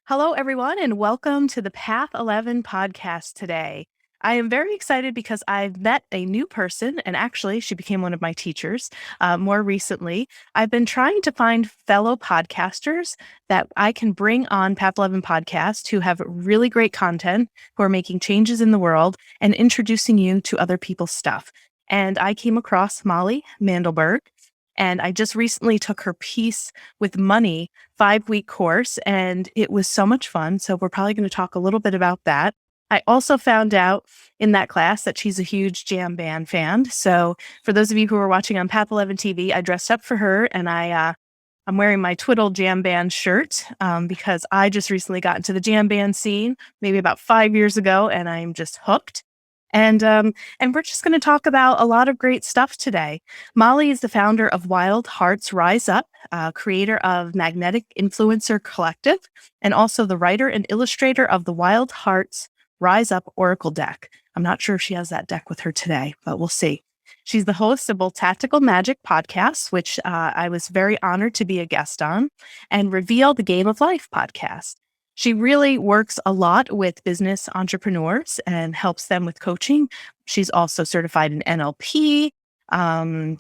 Hello, everyone, and welcome to the Path 11 podcast today. I am very excited because I've met a new person, and actually, she became one of my teachers more recently. I've been trying to find fellow podcasters that I can bring on Path 11 podcast who have really great content, who are making changes in the world, and introducing you to other people's stuff. And I came across Molly Mandelberg. And I just recently took her Peace with Money 5-week course, and it was so much fun. So we're probably going to talk a little bit about that. I also found out in that class that she's a huge jam band fan. So for those of you who are watching on Path 11 TV, I dressed up for her, and I'm wearing my Twiddle Jam Band shirt because I just recently got into the jam band scene, maybe about 5 years ago, and I'm just hooked. And we're just going to talk about a lot of great stuff today. Molly is the founder of Wild Hearts Rise Up, creator of Magnetic Influencer Collective, and also the writer and illustrator of the Wild Hearts Rise Up Oracle deck. I'm not sure if she has that deck with her today, but we'll see. She's the host of both Tactical Magic podcasts, which I was very honored to be a guest on, and Reveal the Game of Life podcast. She really works a lot with business entrepreneurs and helps them with coaching. She's also certified in NLP.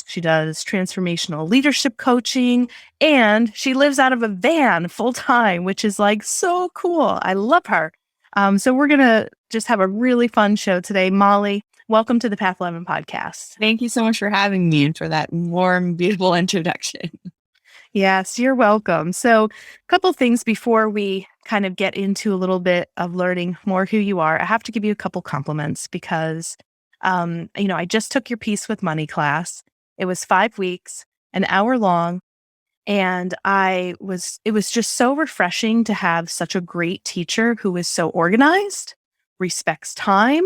She does transformational leadership coaching, and she lives out of a van full time, which is like so cool. I love her. So we're going to just have a really fun show today. Molly, welcome to the Path 11 podcast. Thank you so much for having me and for that warm, beautiful introduction. Yes, you're welcome. So, a couple things before we kind of get into a little bit of learning more who you are. I have to give you a couple compliments because, I just took your Peace with Money class. It was 5 weeks, an hour long, and it was just so refreshing to have such a great teacher who is so organized, respects time,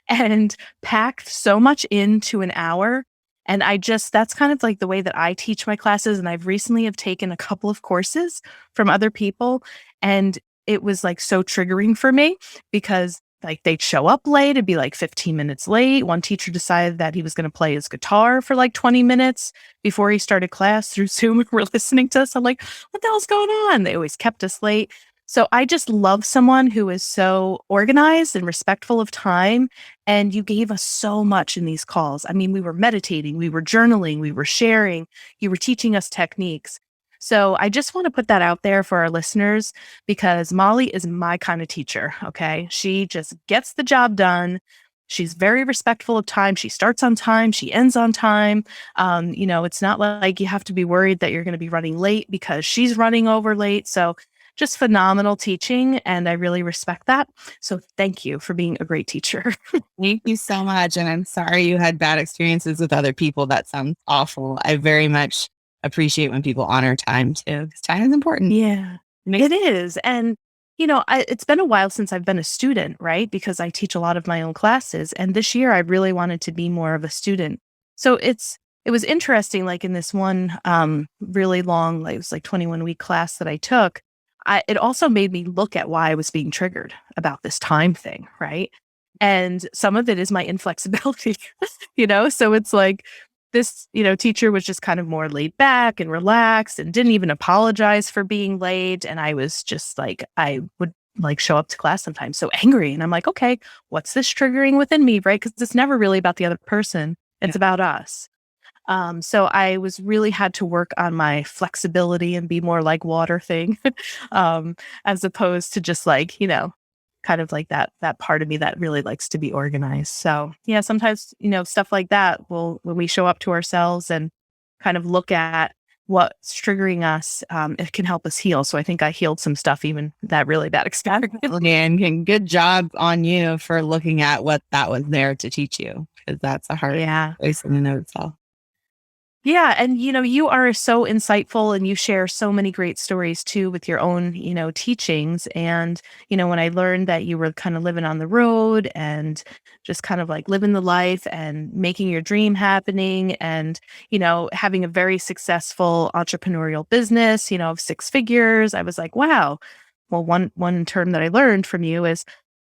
and packed so much into an hour. And that's kind of like the way that I teach my classes. And I've recently have taken a couple of courses from other people. And it was like so triggering for me because like they'd show up late, it'd be like 15 minutes late. One teacher decided that he was going to play his guitar for like 20 minutes before he started class through Zoom. We're listening to us. I'm like, what the hell's going on? They always kept us late. So I just love someone who is so organized and respectful of time. And you gave us so much in these calls. I mean, we were meditating, we were journaling, we were sharing, you were teaching us techniques. So I just want to put that out there for our listeners because Molly is my kind of teacher. Okay. She just gets the job done. She's very respectful of time. She starts on time. She ends on time. It's not like you have to be worried that you're going to be running late because she's running over late. So just phenomenal teaching. And I really respect that. So thank you for being a great teacher. Thank you so much. And I'm sorry you had bad experiences with other people. That sounds awful. I very much appreciate when people honor time too, because time is important. Yeah, it is. And, it's been a while since I've been a student, right? Because I teach a lot of my own classes. And this year I really wanted to be more of a student. So it was interesting, like in this one really long, like it was like 21-week class that I took. It also made me look at why I was being triggered about this time thing, right? And some of it is my inflexibility, So it's like this, teacher was just kind of more laid back and relaxed and didn't even apologize for being late. And I was just like, I would like show up to class sometimes so angry. And I'm like, okay, what's this triggering within me, right? Because it's never really about the other person. It's about us. So I was really had to work on my flexibility and be more like water thing, as opposed to just like, kind of like that part of me that really likes to be organized. So yeah, sometimes, stuff like that when we show up to ourselves and kind of look at what's triggering us, it can help us heal. So I think I healed some stuff, even that really bad experience. And good job on you for looking at what that was there to teach you, because that's a hard place in and of itself. Yeah. And, you are so insightful and you share so many great stories too with your own, teachings. And, when I learned that you were kind of living on the road and just kind of like living the life and making your dream happening and, having a very successful entrepreneurial business, of 6 figures, I was like, wow. Well, one term that I learned from you is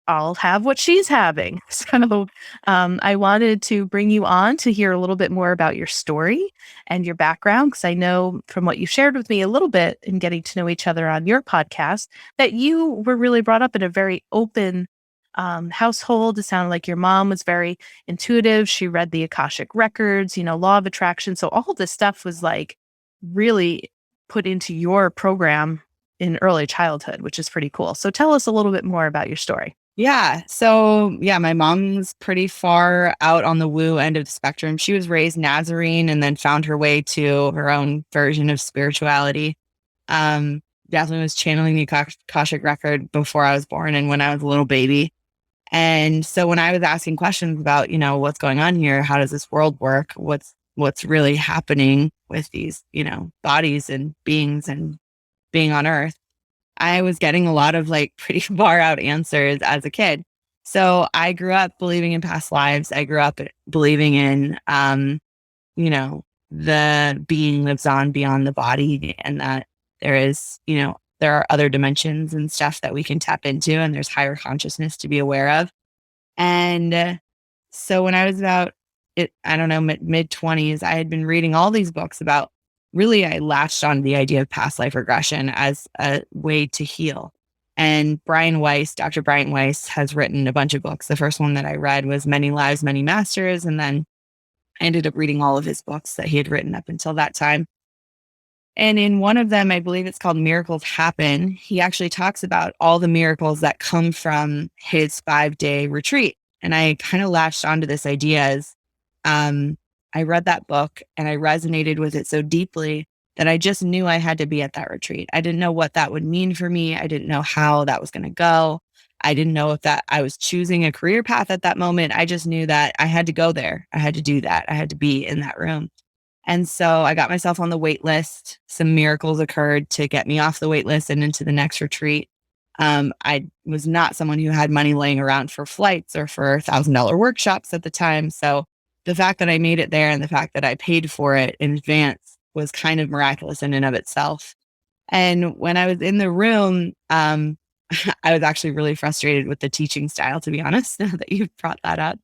I'll have what she's having. So I wanted to bring you on to hear a little bit more about your story and your background, because I know from what you shared with me a little bit in getting to know each other on your podcast that you were really brought up in a very open household. It sounded like your mom was very intuitive. She read the Akashic records, law of attraction. So all of this stuff was like really put into your program in early childhood, which is pretty cool. So tell us a little bit more about your story. Yeah. So yeah, my mom's pretty far out on the woo end of the spectrum. She was raised Nazarene and then found her way to her own version of spirituality. Definitely was channeling the Akashic record before I was born and when I was a little baby. And so when I was asking questions about, what's going on here, how does this world work? What's really happening with these, bodies and beings and being on Earth, I was getting a lot of like pretty far out answers as a kid. So I grew up believing in past lives. I grew up believing in, the being lives on beyond the body and that there is, there are other dimensions and stuff that we can tap into and there's higher consciousness to be aware of. And so when I was about I don't know, mid 20s, I had been reading all these books about really, I latched on the idea of past life regression as a way to heal. And Dr. Brian Weiss has written a bunch of books. The first one that I read was Many Lives, Many Masters. And then I ended up reading all of his books that he had written up until that time. And in one of them, I believe it's called Miracles Happen, he actually talks about all the miracles that come from his 5-day retreat. And I kind of latched onto this idea as I read that book and I resonated with it so deeply that I just knew I had to be at that retreat. I didn't know what that would mean for me. I didn't know how that was going to go. I didn't know if that I was choosing a career path at that moment. I just knew that I had to go there. I had to do that. I had to be in that room. And so I got myself on the wait list. Some miracles occurred to get me off the wait list and into the next retreat. I was not someone who had money laying around for flights or for $1,000 workshops at the time. So the fact that I made it there and the fact that I paid for it in advance was kind of miraculous in and of itself. And when I was in the room, I was actually really frustrated with the teaching style, to be honest, now that you've brought that up.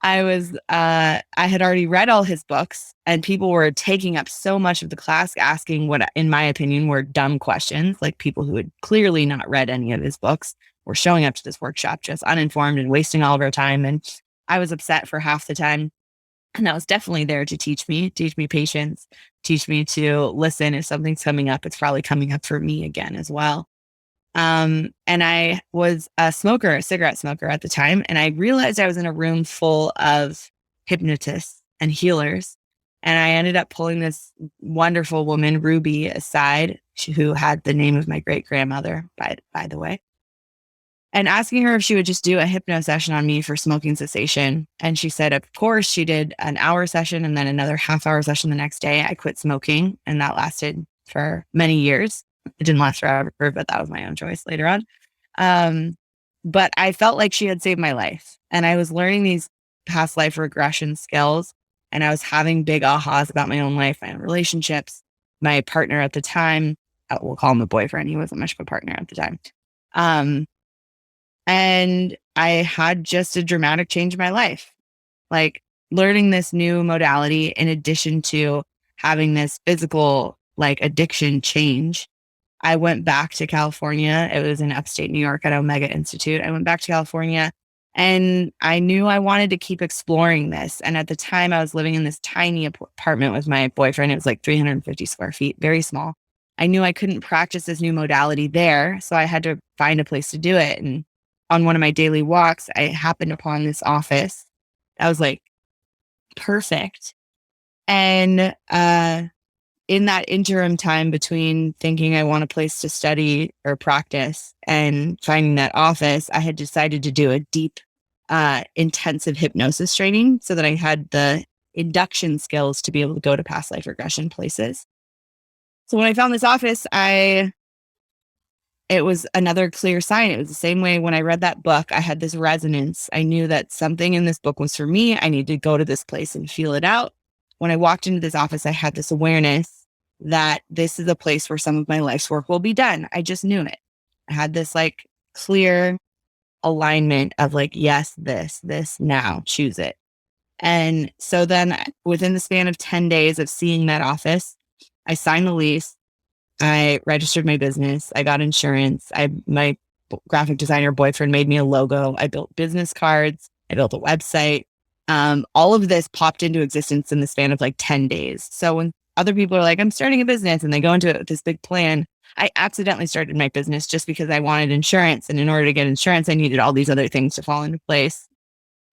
I had already read all his books and people were taking up so much of the class, asking what, in my opinion, were dumb questions. Like people who had clearly not read any of his books were showing up to this workshop just uninformed and wasting all of our time. And I was upset for half the time. And I was definitely there to teach me patience, teach me to listen. If something's coming up, it's probably coming up for me again as well. And I was a cigarette smoker at the time. And I realized I was in a room full of hypnotists and healers. And I ended up pulling this wonderful woman, Ruby, aside, who had the name of my great grandmother, by the way, and asking her if she would just do a hypno session on me for smoking cessation. And she said, of course. She did an hour session and then another half-hour session the next day. I quit smoking and that lasted for many years. It didn't last forever, but that was my own choice later on. But I felt like she had saved my life. And I was learning these past life regression skills. And I was having big ahas about my own life, my own relationships, my partner at the time. We'll call him a boyfriend. He wasn't much of a partner at the time. And I had just a dramatic change in my life, like learning this new modality in addition to having this physical like addiction change. I went back to California. It was in upstate New York at Omega Institute. I went back to California and I knew I wanted to keep exploring this. And at the time I was living in this tiny apartment with my boyfriend. It was like 350 square feet, very small. I knew I couldn't practice this new modality there. So I had to find a place to do it. And on one of my daily walks, I happened upon this office. I was like, perfect. And in that interim time between thinking I want a place to study or practice and finding that office, I had decided to do a deep, intensive hypnosis training so that I had the induction skills to be able to go to past life regression places. So when I found this office, it was another clear sign. It was the same way when I read that book, I had this resonance. I knew that something in this book was for me. I needed to go to this place and feel it out. When I walked into this office, I had this awareness that this is a place where some of my life's work will be done. I just knew it. I had this like clear alignment of like, yes, this now, choose it. And so then within the span of 10 days of seeing that office, I signed the lease. I registered my business. I got insurance. My graphic designer boyfriend made me a logo. I built business cards. I built a website. All of this popped into existence in the span of like 10 days. So when other people are like, I'm starting a business and they go into it with this big plan, I accidentally started my business just because I wanted insurance. And in order to get insurance, I needed all these other things to fall into place.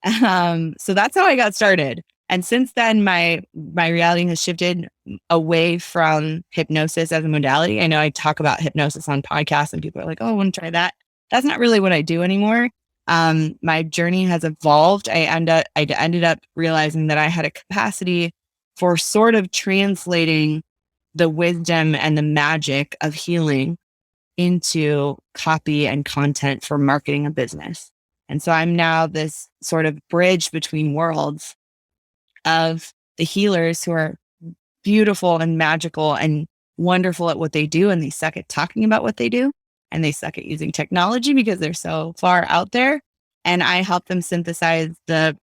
So that's how I got started. And since then, my reality has shifted away from hypnosis as a modality. I know I talk about hypnosis on podcasts and people are like, oh, I want to try that. That's not really what I do anymore. My journey has evolved. I ended up realizing that I had a capacity for sort of translating the wisdom and the magic of healing into copy and content for marketing a business. And so I'm now this sort of bridge between worlds of the healers who are beautiful and magical and wonderful at what they do. And they suck at talking about what they do. And they suck at using technology because they're so far out there. And I help them synthesize the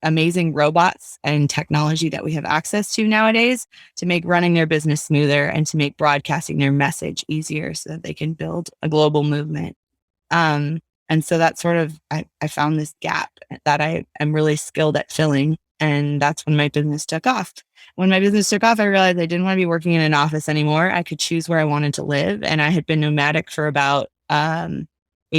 amazing robots and technology that we have access to nowadays to make running their business smoother and to make broadcasting their message easier so that they can build a global movement. And so that's sort of, I found this gap that I am really skilled at filling. And that's when my business took off. When my business took off, I realized I didn't want to be working in an office anymore. I could choose where I wanted to live. And I had been nomadic for about 8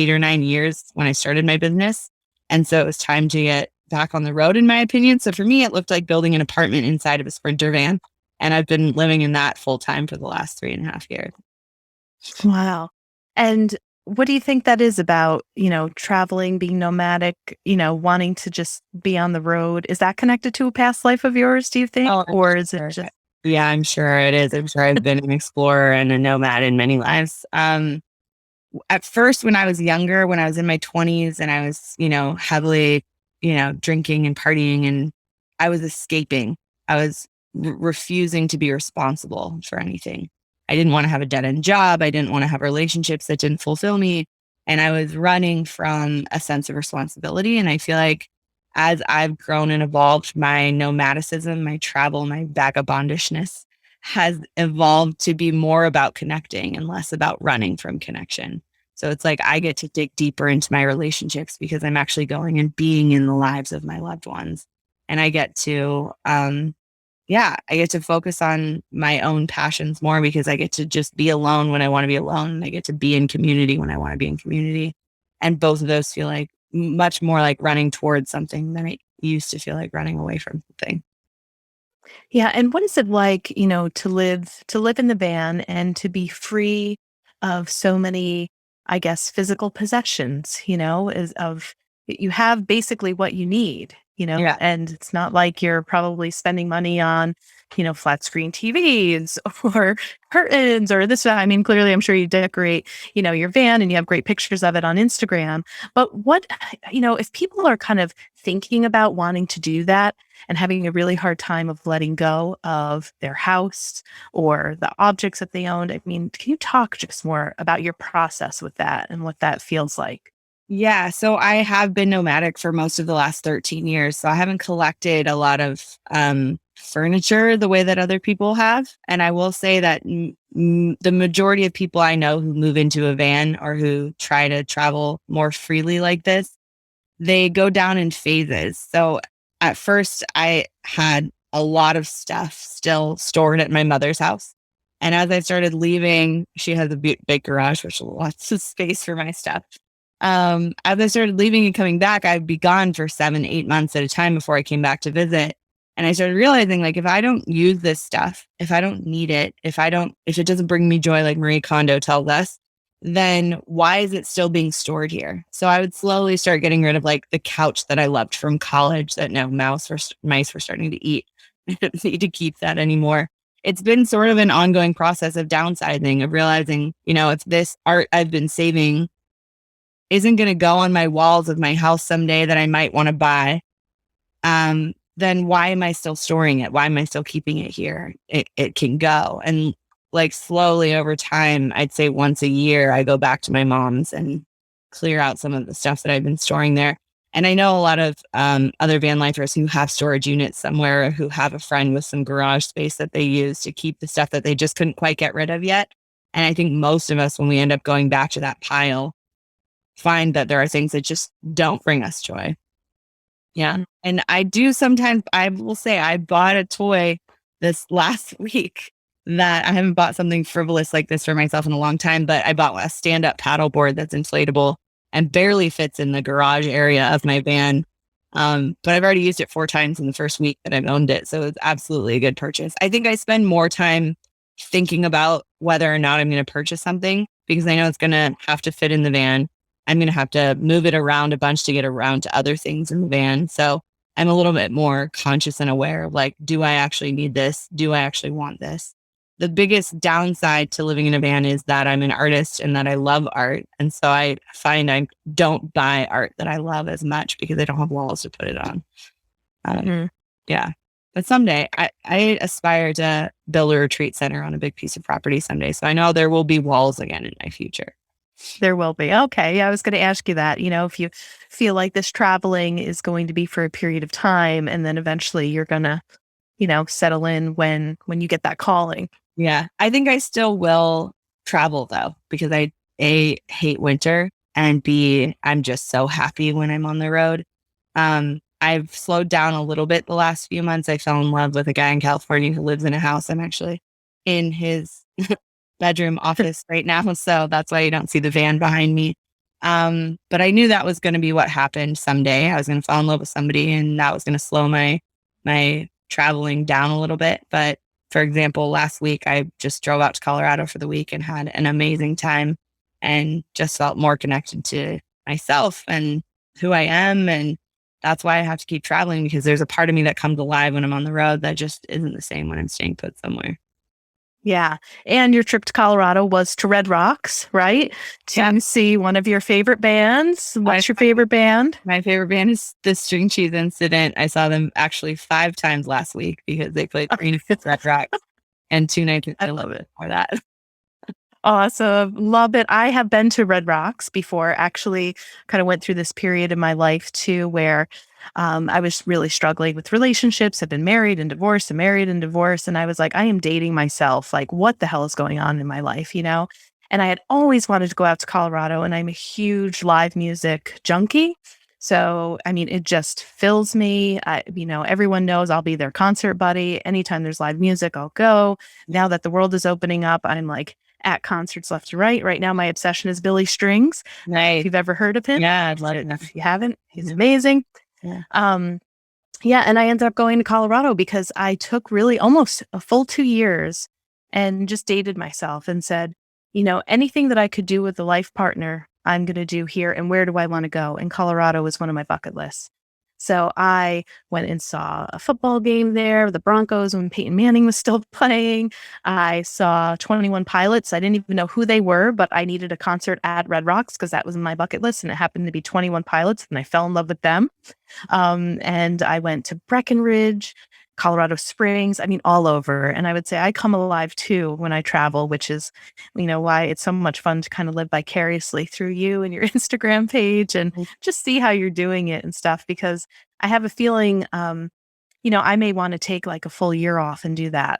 or 9 years when I started my business. And so it was time to get back on the road, in my opinion. So for me, it looked like building an apartment inside of a Sprinter van. And I've been living in that full time for the last 3.5 years. Wow. And what do you think that is about, traveling, being nomadic, wanting to just be on the road? Is that connected to a past life of yours, do you think? Oh, Or is sure. it just... Yeah, I'm sure it is. I'm sure I've been an explorer and a nomad in many lives. At first, when I was younger, when I was in my 20s and I was, heavily, drinking and partying, and I was escaping. I was refusing to be responsible for anything. I didn't want to have a dead end job. I didn't want to have relationships that didn't fulfill me. And I was running from a sense of responsibility. And I feel like as I've grown and evolved, my nomadicism, my travel, my vagabondishness has evolved to be more about connecting and less about running from connection. So it's like I get to dig deeper into my relationships because I'm actually going and being in the lives of my loved ones. And I get to, I get to focus on my own passions more because I get to just be alone when I want to be alone. And I get to be in community when I want to be in community. And both of those feel like much more like running towards something than it used to feel like running away from something. Yeah, and what is it like, to live in the van and to be free of so many, I guess, physical possessions, is of you have basically what you need, Yeah. and it's not like you're probably spending money on, flat screen TVs or curtains or this. I mean, clearly I'm sure you decorate, your van and you have great pictures of it on Instagram. But what, if people are kind of thinking about wanting to do that, and having a really hard time of letting go of their house or the objects that they owned. I mean, can you talk just more about your process with that and what that feels like? Yeah. So I have been nomadic for most of the last 13 years. So I haven't collected a lot of furniture the way that other people have. And I will say that the majority of people I know who move into a van or who try to travel more freely like this, they go down in phases. So at first, I had a lot of stuff still stored at my mother's house. And as I started leaving, she has a big garage, which lots of space for my stuff. As I started leaving and coming back, I'd be gone for 7, 8 months at a time before I came back to visit. And I started realizing, like, if I don't use this stuff, if I don't need it, if it doesn't bring me joy, like Marie Kondo tells us, then why is it still being stored here? So I would slowly start getting rid of like the couch that I loved from college that no mice were starting to eat. I don't need to keep that anymore. It's been sort of an ongoing process of downsizing, of realizing, if this art I've been saving isn't going to go on my walls of my house someday that I might want to buy, then why am I still storing it? Why am I still keeping it here? It can go. And like slowly over time, I'd say once a year, I go back to my mom's and clear out some of the stuff that I've been storing there. And I know a lot of other van lifers who have storage units somewhere, who have a friend with some garage space that they use to keep the stuff that they just couldn't quite get rid of yet. And I think most of us, when we end up going back to that pile, find that there are things that just don't bring us joy. Yeah. And I do sometimes, I will say, I bought a toy this last week that I haven't bought something frivolous like this for myself in a long time, but I bought a stand-up paddle board that's inflatable and barely fits in the garage area of my van. But I've already used it 4 times in the first week that I've owned it. So it's absolutely a good purchase. I think I spend more time thinking about whether or not I'm going to purchase something because I know it's going to have to fit in the van. I'm going to have to move it around a bunch to get around to other things in the van. So I'm a little bit more conscious and aware of like, do I actually need this? Do I actually want this? The biggest downside to living in a van is that I'm an artist and that I love art. And so I find I don't buy art that I love as much because I don't have walls to put it on. Yeah. But someday I aspire to build a retreat center on a big piece of property someday. So I know there will be walls again in my future. There will be. Okay. Yeah, I was going to ask you that. If you feel like this traveling is going to be for a period of time and then eventually you're going to, settle in when you get that calling. Yeah. I think I still will travel though, because I A, hate winter, and B, I'm just so happy when I'm on the road. I've slowed down a little bit the last few months. I fell in love with a guy in California who lives in a house. I'm actually in his bedroom office right now. So that's why you don't see the van behind me. But I knew that was going to be what happened someday. I was going to fall in love with somebody and that was going to slow my traveling down a little bit. But for example, last week, I just drove out to Colorado for the week and had an amazing time and just felt more connected to myself and who I am. And that's why I have to keep traveling, because there's a part of me that comes alive when I'm on the road that just isn't the same when I'm staying put somewhere. Yeah. And your trip to Colorado was to Red Rocks, right? To see one of your favorite bands. What's your favorite band? My favorite band is the String Cheese Incident. I saw them actually 5 times last week because they played 3 nights at Red Rocks and 2 nights. I love it for that. Awesome. Love it. I have been to Red Rocks before. Actually, kind of went through this period in my life too, where I was really struggling with relationships. I've been married and divorced and married and divorced. And I was like, I am dating myself. Like, what the hell is going on in my life, And I had always wanted to go out to Colorado, and I'm a huge live music junkie. So, I mean, it just fills me. Everyone knows I'll be their concert buddy. Anytime there's live music, I'll go. Now that the world is opening up, I'm like at concerts left and right. Right now, my obsession is Billy Strings. Nice. If you've ever heard of him. Yeah, I'd love it. If you haven't, he's amazing. Yeah. And I ended up going to Colorado because I took really almost a full 2 years and just dated myself and said, anything that I could do with a life partner, I'm going to do here. And where do I want to go? And Colorado was one of my bucket lists. So I went and saw a football game there, the Broncos, when Peyton Manning was still playing. I saw 21 Pilots. I didn't even know who they were, but I needed a concert at Red Rocks because that was in my bucket list. And it happened to be 21 Pilots. And I fell in love with them. And I went to Breckenridge, Colorado Springs, all over. And I would say I come alive too when I travel, which is, why it's so much fun to kind of live vicariously through you and your Instagram page and just see how you're doing it and stuff. Because I have a feeling, I may want to take like a full year off and do that,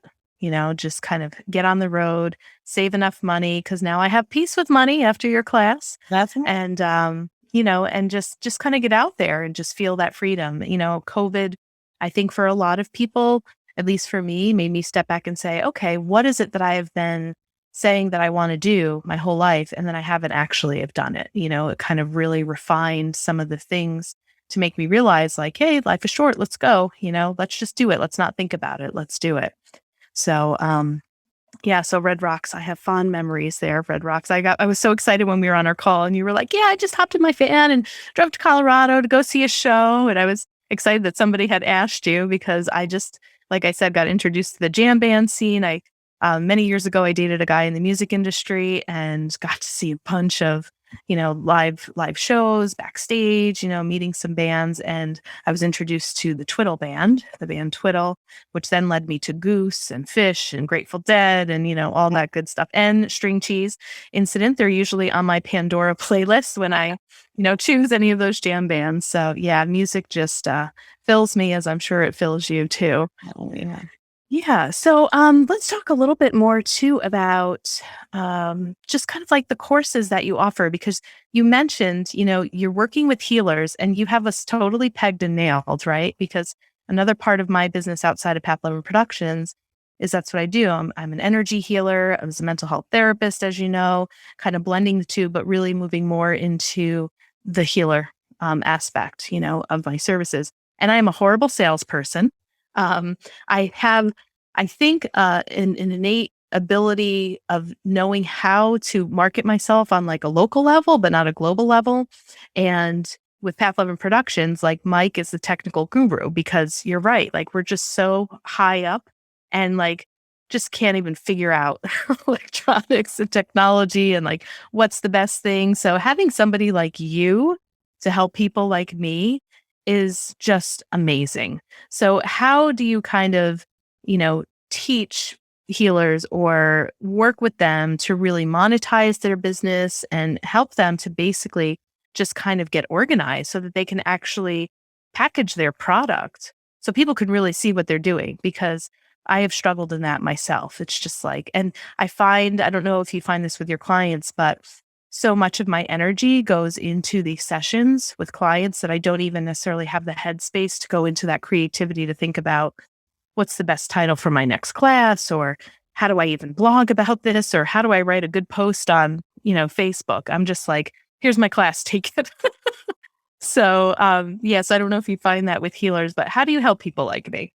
just kind of get on the road, save enough money. Cause now I have peace with money after your class. That's nice. And, and just kind of get out there and just feel that freedom. COVID, I think for a lot of people, at least for me, made me step back and say, okay, what is it that I have been saying that I want to do my whole life? And then I haven't actually have done it. It kind of really refined some of the things to make me realize like, hey, life is short. Let's go, let's just do it. Let's not think about it. Let's do it. So, so Red Rocks, I have fond memories there of Red Rocks. I was so excited when we were on our call and you were like, yeah, I just hopped in my van and drove to Colorado to go see a show. And I was excited that somebody had asked you because I just, like I said, got introduced to the jam band scene. Many years ago, I dated a guy in the music industry and got to see a bunch of live shows backstage, meeting some bands. And I was introduced to the Twiddle band, the band Twiddle, which then led me to Goose and Fish and Grateful Dead and, all that good stuff. And String Cheese Incident. They're usually on my Pandora playlist when I, choose any of those jam bands. So yeah, music just fills me, as I'm sure it fills you too. Oh, yeah. Yeah. So let's talk a little bit more too about just kind of like the courses that you offer, because you mentioned, you're working with healers and you have us totally pegged and nailed, right? Because another part of my business outside of Path 11 Productions is that's what I do. I'm an energy healer. I was a mental health therapist, as you know, kind of blending the two, but really moving more into the healer aspect, of my services. And I am a horrible salesperson. Um, I have, I think, an innate ability of knowing how to market myself on like a local level, but not a global level. And with Path 11 Productions, like Mike is the technical guru, because you're right. Like we're just so high up and like just can't even figure out electronics and technology and like what's the best thing. So having somebody like you to help people like me is just amazing. So how do you kind of, teach healers or work with them to really monetize their business and help them to basically just kind of get organized so that they can actually package their product so people can really see what they're doing? Because I have struggled in that myself. It's just like, and I don't know if you find this with your clients, but so much of my energy goes into these sessions with clients that I don't even necessarily have the headspace to go into that creativity to think about what's the best title for my next class, or how do I even blog about this, or how do I write a good post on, Facebook. I'm just like, here's my class, take it. So, yes, I don't know if you find that with healers, but how do you help people like me?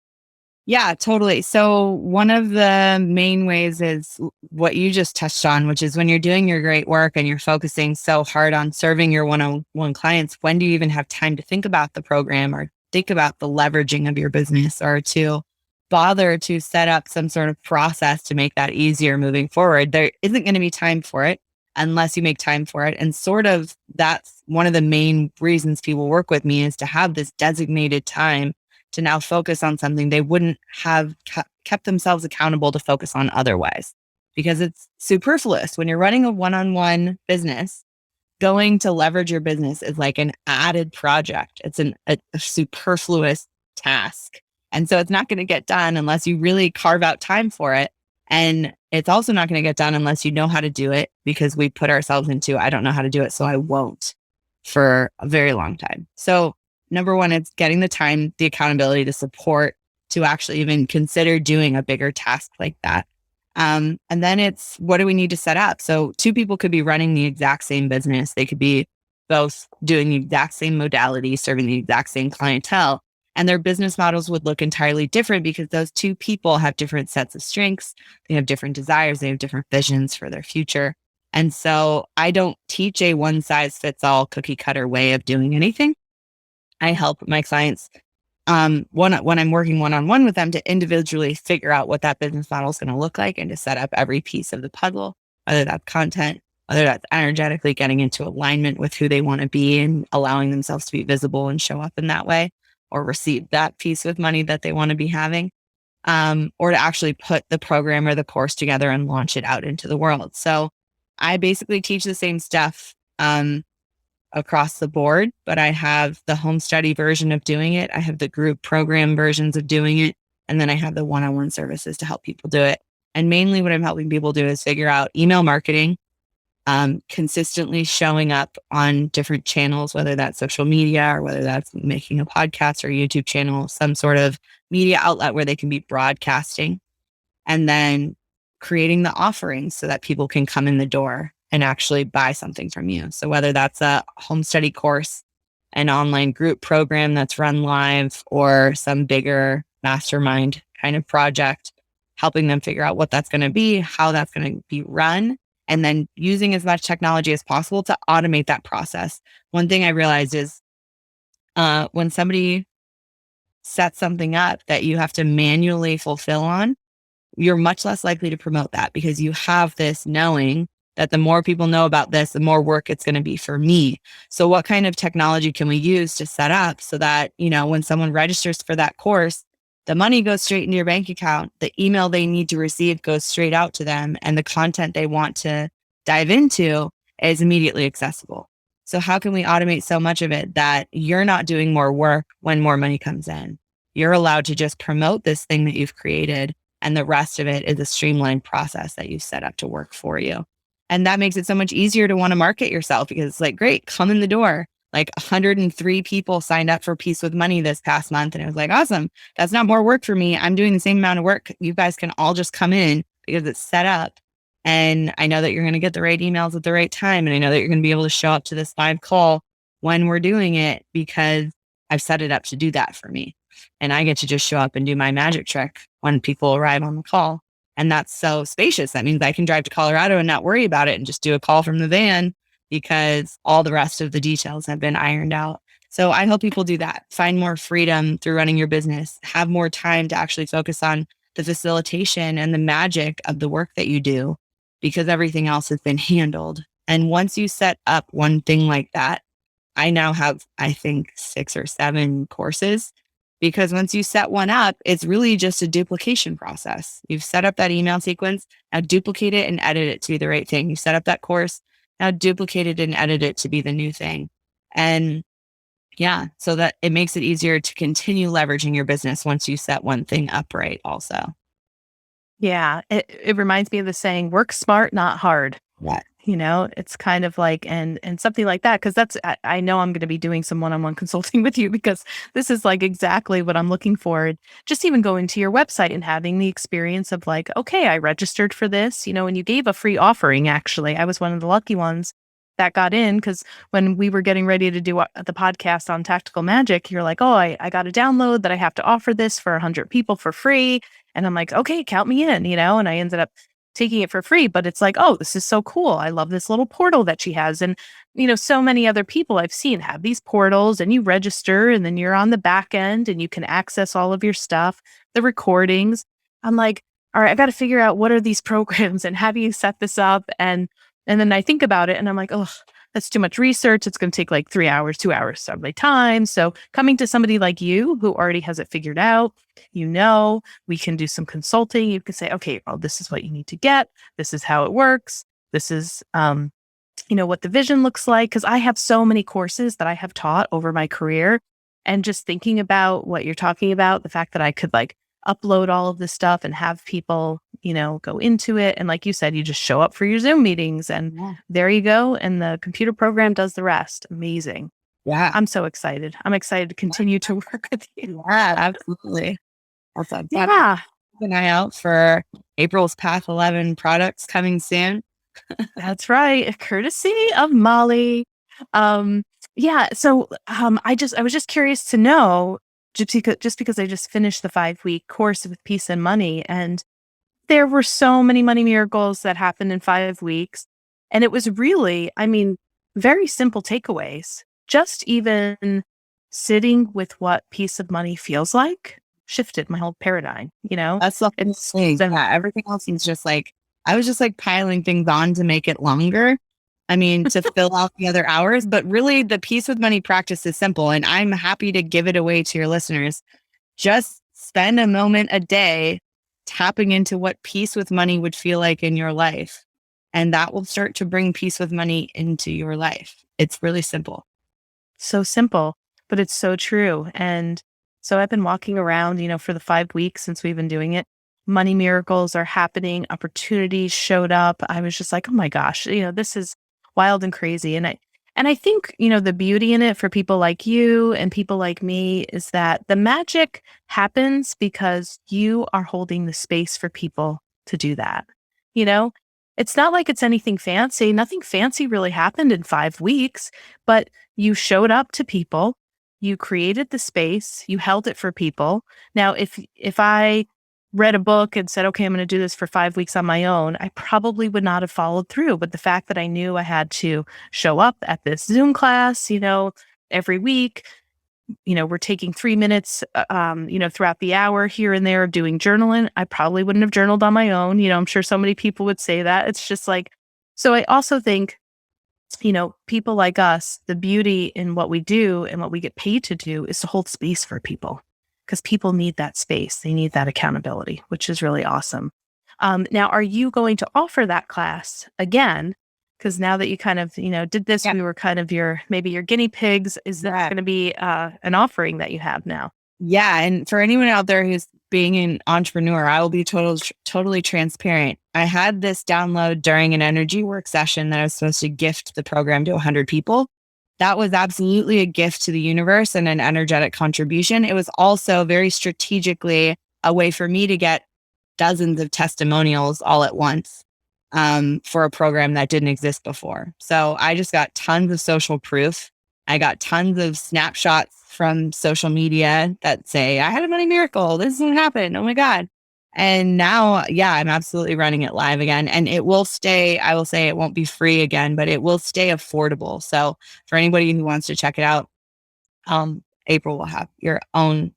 Yeah, totally. So one of the main ways is what you just touched on, which is when you're doing your great work and you're focusing so hard on serving your one-on-one clients, when do you even have time to think about the program or think about the leveraging of your business, or to bother to set up some sort of process to make that easier moving forward? There isn't going to be time for it unless you make time for it. And sort of that's one of the main reasons people work with me, is to have this designated time to now focus on something they wouldn't have kept themselves accountable to focus on otherwise. Because it's superfluous when you're running a one-on-one business. Going to leverage your business is like an added project. It's a superfluous task. And so it's not going to get done unless you really carve out time for it. And it's also not going to get done unless you know how to do it, because we put ourselves into, I don't know how to do it, so I won't, for a very long time. So number one, it's getting the time, the accountability, the support to actually even consider doing a bigger task like that. And then it's, what do we need to set up? So two people could be running the exact same business. They could be both doing the exact same modality, serving the exact same clientele, and their business models would look entirely different because those two people have different sets of strengths. They have different desires. They have different visions for their future. And so I don't teach a one size fits all cookie cutter way of doing anything. I help my clients when I'm working one-on-one with them, to individually figure out what that business model is going to look like and to set up every piece of the puzzle, whether that's content, whether that's energetically getting into alignment with who they want to be and allowing themselves to be visible and show up in that way, or receive that piece of money that they want to be having, or to actually put the program or the course together and launch it out into the world. So I basically teach the same stuff across the board, but I have the home study version of doing it. I have the group program versions of doing it. And then I have the one-on-one services to help people do it. And mainly what I'm helping people do is figure out email marketing, consistently showing up on different channels, whether that's social media or whether that's making a podcast or YouTube channel, some sort of media outlet where they can be broadcasting, and then creating the offerings so that people can come in the door and actually buy something from you. So whether that's a home study course, an online group program that's run live, or some bigger mastermind kind of project, helping them figure out what that's going to be, how that's going to be run, and then using as much technology as possible to automate that process. One thing I realized is when somebody sets something up that you have to manually fulfill on, you're much less likely to promote that, because you have this knowing that the more people know about this, the more work it's going to be for me. So what kind of technology can we use to set up so that, when someone registers for that course, the money goes straight into your bank account, the email they need to receive goes straight out to them, and the content they want to dive into is immediately accessible. So how can we automate so much of it that you're not doing more work when more money comes in? You're allowed to just promote this thing that you've created, and the rest of it is a streamlined process that you've set up to work for you. And that makes it so much easier to want to market yourself, because it's like, great, come in the door. Like 103 people signed up for Peace with Money this past month. And it was like, awesome. That's not more work for me. I'm doing the same amount of work. You guys can all just come in because it's set up. And I know that you're going to get the right emails at the right time. And I know that you're going to be able to show up to this live call when we're doing it, because I've set it up to do that for me. And I get to just show up and do my magic trick when people arrive on the call. And that's so spacious. That means I can drive to Colorado and not worry about it and just do a call from the van, because all the rest of the details have been ironed out. So I help people do that. Find more freedom through running your business, have more time to actually focus on the facilitation and the magic of the work that you do, because everything else has been handled. And once you set up one thing like that, I now have, I think, 6 or 7 courses, because once you set one up, it's really just a duplication process. You've set up that email sequence, now duplicate it and edit it to be the right thing. You set up that course, now duplicate it and edit it to be the new thing. And yeah, so that it makes it easier to continue leveraging your business once you set one thing up right also. Yeah, it reminds me of the saying, work smart, not hard. Yeah. It's kind of like, and something like that, because I know I'm going to be doing some one-on-one consulting with you, because this is like exactly what I'm looking for. Just even going to your website and having the experience of like, okay, I registered for this, and you gave a free offering. Actually, I was one of the lucky ones that got in, because when we were getting ready to do the podcast on tactical magic, you're like, oh, I got a download that I have to offer this for 100 people for free. And I'm like, okay, count me in, and I ended up taking it for free. But it's like, oh, this is so cool. I love this little portal that she has. And, so many other people I've seen have these portals, and you register and then you're on the back end and you can access all of your stuff, the recordings. I'm like, all right, I got to figure out what are these programs and how do you set this up? And then I think about it and I'm like, oh, that's too much research. It's going to take like 3 hours, 2 hours of my time. So coming to somebody like you who already has it figured out, we can do some consulting. You can say, okay, well, this is what you need to get. This is how it works. This is, what the vision looks like. Cause I have so many courses that I have taught over my career, and just thinking about what you're talking about, the fact that I could like upload all of this stuff and have people, go into it. And like you said, you just show up for your Zoom meetings and there you go. And the computer program does the rest. Amazing. Yeah. I'm so excited. I'm excited to continue to work with you. Yeah, absolutely. Also, Yeah, keep an eye out for April's Path 11 products coming soon. that's right. Courtesy of Molly. Yeah. So I was just curious to know, just because I just finished the 5-week course with Peace and Money, and there were so many money miracles that happened in 5 weeks. And it was really, very simple takeaways. Just even sitting with what peace of money feels like shifted my whole paradigm. That's the whole thing. Yeah, everything else is just like, I was just like piling things on to make it longer. To fill out the other hours. But really, the Peace with Money practice is simple. And I'm happy to give it away to your listeners. Just spend a moment a day tapping into what peace with money would feel like in your life. And that will start to bring peace with money into your life. It's really simple. So simple, but it's so true. And so I've been walking around, for the 5 weeks since we've been doing it. Money miracles are happening. Opportunities showed up. I was just like, oh my gosh, this is wild and crazy. And I think, the beauty in it for people like you and people like me is that the magic happens because you are holding the space for people to do that. It's not like it's anything fancy. Nothing fancy really happened in 5 weeks, but you showed up to people, you created the space, you held it for people. Now, if I read a book and said, okay, I'm going to do this for 5 weeks on my own, I probably would not have followed through. But the fact that I knew I had to show up at this Zoom class, every week, we're taking 3 minutes, throughout the hour here and there doing journaling. I probably wouldn't have journaled on my own. I'm sure so many people would say that. It's just like, So I also think, people like us, the beauty in what we do and what we get paid to do is to hold space for people, because people need that space. They need that accountability, which is really awesome. Now, are you going to offer that class again? Because now that you kind of, did this, Yeah. we were kind of maybe your guinea pigs. Is that Yeah. going to be an offering that you have now? Yeah. And for anyone out there who's being an entrepreneur, I will be totally transparent. I had this download during an energy work session that I was supposed to gift the program to 100 people. That was absolutely a gift to the universe and an energetic contribution. It was also very strategically a way for me to get dozens of testimonials all at once, for a program that didn't exist before. So I just got tons of social proof. I got tons of snapshots from social media that say, I had a money miracle. This is what happened. Oh my God. And now, yeah, I'm absolutely running it live again. And it will stay, I will say it won't be free again, but it will stay affordable. So for anybody who wants to check it out, April will have your own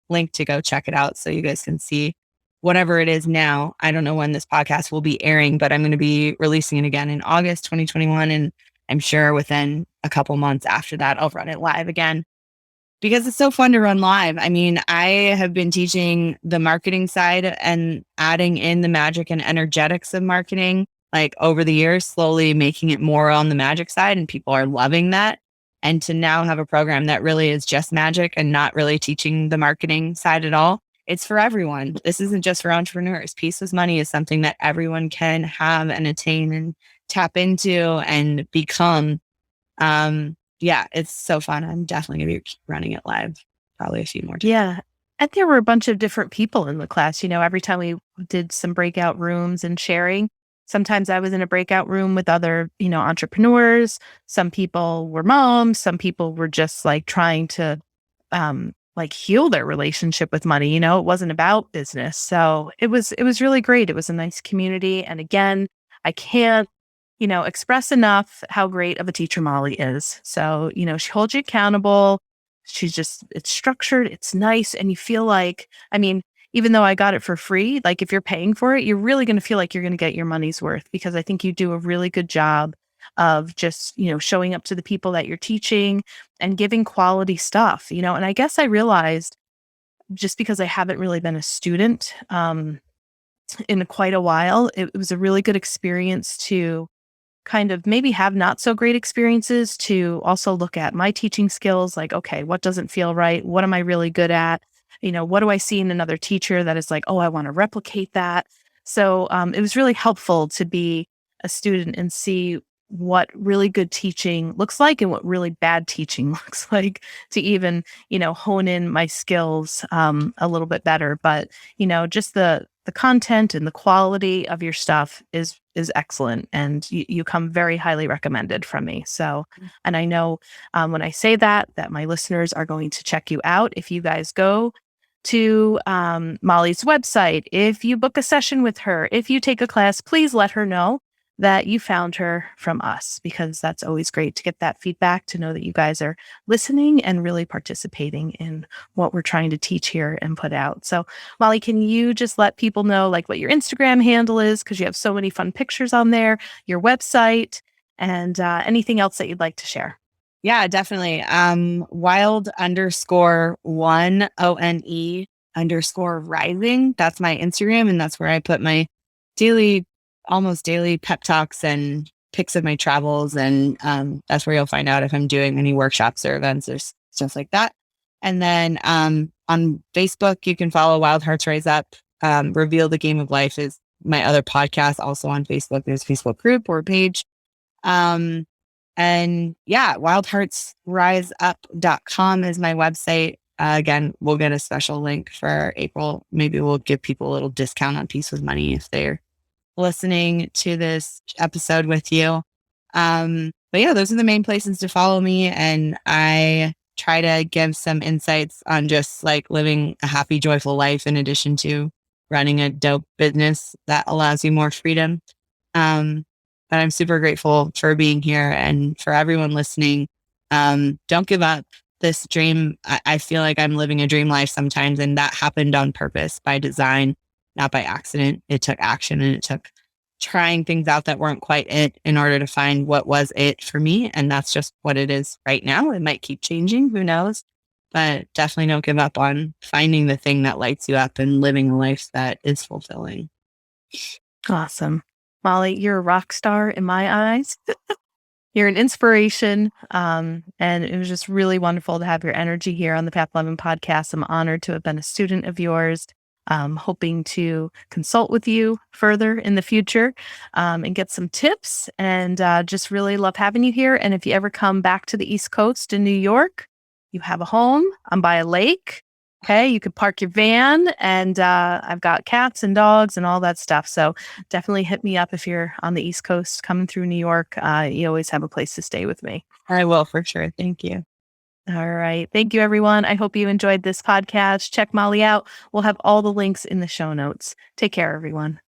link to go check it out so you guys can see whatever it is now. I don't know when this podcast will be airing, but I'm going to be releasing it again in August 2021. And I'm sure within a couple months after that, I'll run it live again because it's so fun to run live. I mean, I have been teaching the marketing side and adding in the magic and energetics of marketing like over the years, slowly making it more on the magic side, and people are loving that. And to now have a program that really is just magic and not really teaching the marketing side at all. It's for everyone. This isn't just for entrepreneurs. Peace with money is something that everyone can have and attain and tap into and become. Yeah, it's so fun. I'm definitely going to be running it live probably a few more times. Yeah. And there were a bunch of different people in the class. Every time we did some breakout rooms and sharing, sometimes I was in a breakout room with other, entrepreneurs. Some people were moms. Some people were just like trying to, like heal their relationship with money. It wasn't about business. So it was really great. It was a nice community. And again, I can't, express enough how great of a teacher Molly is. So, she holds you accountable. It's structured, it's nice. And you feel like, I mean, even though I got it for free, like if you're paying for it, you're really going to feel like you're going to get your money's worth, because I think you do a really good job of just, showing up to the people that you're teaching and giving quality stuff, and I guess I realized, just because I haven't really been a student, in quite a while, it was a really good experience to kind of maybe have not so great experiences, to also look at my teaching skills, like, okay, what doesn't feel right? What am I really good at? What do I see in another teacher that is like, oh, I want to replicate that? So it was really helpful to be a student and see what really good teaching looks like and what really bad teaching looks like, to even, hone in my skills a little bit better. But, just the content and the quality of your stuff is excellent, and you come very highly recommended from me. So, and I know when I say that my listeners are going to check you out. If you guys go to Molly's website, if you book a session with her, if you take a class, please let her know that you found her from us, because that's always great to get that feedback, to know that you guys are listening and really participating in what we're trying to teach here and put out. So, Molly, can you just let people know like what your Instagram handle is? Because you have so many fun pictures on there, your website, and anything else that you'd like to share. Yeah, definitely. Wild _ one ONE _ rising. That's my Instagram. And that's where I put my almost daily pep talks and pics of my travels. And that's where you'll find out if I'm doing any workshops or events or stuff like that. And then on Facebook, you can follow Wild Hearts Rise Up. Reveal the Game of Life is my other podcast, also on Facebook. There's a Facebook group or a page. And yeah, wildheartsriseup.com is my website. Again, we'll get a special link for April. Maybe we'll give people a little discount on Peace with Money if they're listening to this episode with you. But yeah, those are the main places to follow me. And I try to give some insights on just like living a happy, joyful life in addition to running a dope business that allows you more freedom. But I'm super grateful for being here and for everyone listening. Don't give up this dream. I feel like I'm living a dream life sometimes, and that happened on purpose, by design, not by accident. It took action and it took trying things out that weren't quite it in order to find what was it for me. And that's just what it is right now. It might keep changing, who knows? But definitely don't give up on finding the thing that lights you up and living a life that is fulfilling. Awesome. Molly, you're a rock star in my eyes. You're an inspiration. And it was just really wonderful to have your energy here on the Path 11 podcast. I'm honored to have been a student of yours. Hoping to consult with you further in the future and get some tips, and just really love having you here. And if you ever come back to the East Coast in New York, you have a home. I'm by a lake. Okay, you could park your van, and I've got cats and dogs and all that stuff. So definitely hit me up if you're on the East Coast coming through New York. You always have a place to stay with me. I will for sure. Thank you. All right. Thank you, everyone. I hope you enjoyed this podcast. Check Molly out. We'll have all the links in the show notes. Take care, everyone.